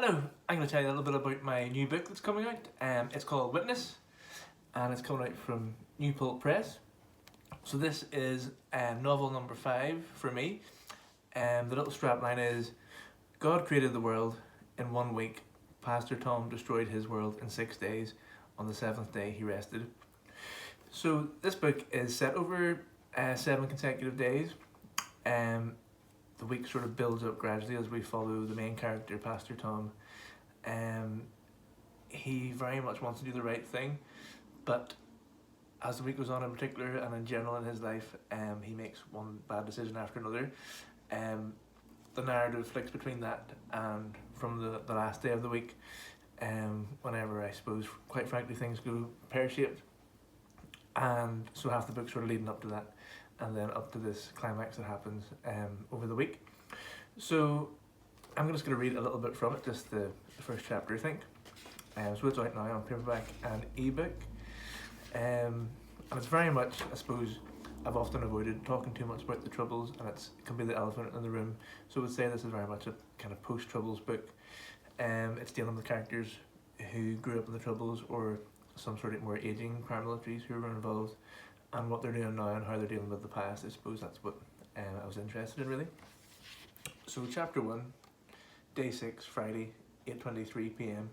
Hello, I'm going to tell you a little bit about my new book that's coming out. It's called Witness, and it's coming out from New Pulp Press. So this is novel number 5 for me. The little strapline is, God created the world in 1 week. Pastor Tom destroyed his world in 6 days. On the 7th day he rested. So this book is set over 7 consecutive days. The week sort of builds up gradually as we follow the main character, Pastor Tom. He very much wants to do the right thing, but as the week goes on in particular and in general in his life, he makes one bad decision after another. The narrative flicks between that and from the last day of the week, whenever I suppose, quite frankly, things go pear-shaped. And so half the book's sort of leading up to that, and then up to this climax that happens over the week. So I'm just going to read a little bit from it, just the first chapter I think. So it's out now on paperback and ebook. And it's very much, I suppose, I've often avoided talking too much about the Troubles, and it can be the elephant in the room. So I would say this is very much a kind of post-Troubles book. It's dealing with characters who grew up in the Troubles or some sort of more aging paramilitaries who were involved, and what they're doing now and how they're dealing with the past. I suppose that's what I was interested in, really. So chapter 1, day 6, Friday, 8:23 p.m.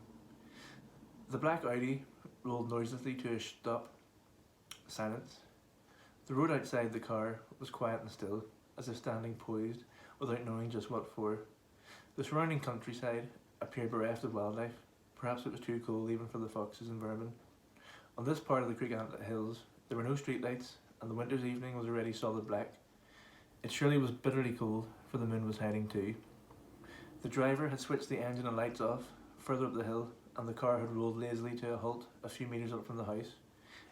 The black Audi rolled noiselessly to a stop. Silence. The road outside the car was quiet and still, as if standing poised, without knowing just what for. The surrounding countryside appeared bereft of wildlife. Perhaps it was too cold even for the foxes and vermin. On this part of the Creek Antlet Hills, there were no streetlights, and the winter's evening was already solid black. It surely was bitterly cold, for the moon was hiding too. The driver had switched the engine and lights off, further up the hill, and the car had rolled lazily to a halt a few metres up from the house.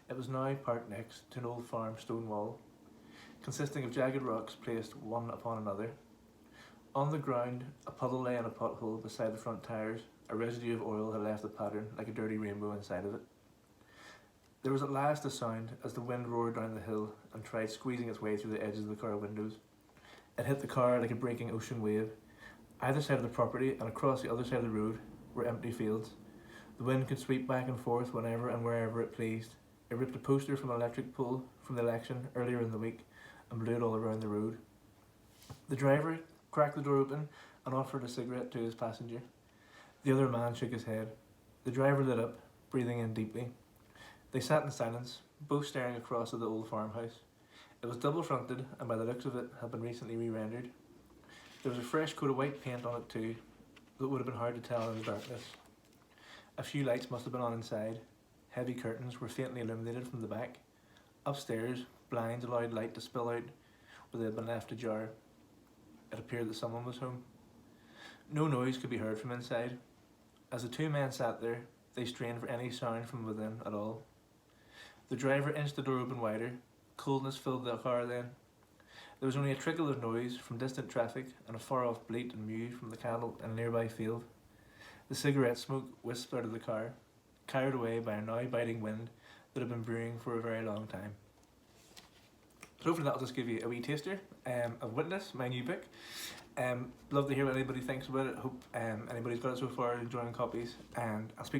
It was now parked next to an old farm stone wall, consisting of jagged rocks placed one upon another. On the ground, a puddle lay in a pothole beside the front tyres. A residue of oil had left a pattern like a dirty rainbow inside of it. There was at last a sound as the wind roared down the hill and tried squeezing its way through the edges of the car windows. It hit the car like a breaking ocean wave. Either side of the property and across the other side of the road were empty fields. The wind could sweep back and forth whenever and wherever it pleased. It ripped a poster from an electric pole from the election earlier in the week and blew it all around the road. The driver cracked the door open and offered a cigarette to his passenger. The other man shook his head. The driver lit up, breathing in deeply. They sat in silence, both staring across at the old farmhouse. It was double-fronted, and by the looks of it, had been recently re-rendered. There was a fresh coat of white paint on it too, though it would have been hard to tell in the darkness. A few lights must have been on inside. Heavy curtains were faintly illuminated from the back. Upstairs, blinds allowed light to spill out where they had been left ajar. It appeared that someone was home. No noise could be heard from inside. As the two men sat there, they strained for any sound from within at all. The driver inched the door open wider. Coldness filled the car then. There was only a trickle of noise from distant traffic and a far-off bleat and mew from the cattle in a nearby field. The cigarette smoke wisped out of the car, carried away by a now biting wind that had been brewing for a very long time. So hopefully that'll just give you a wee taster of Witness, my new book. Love to hear what anybody thinks about it. Hope anybody's got it so far, enjoying copies, and I'll speak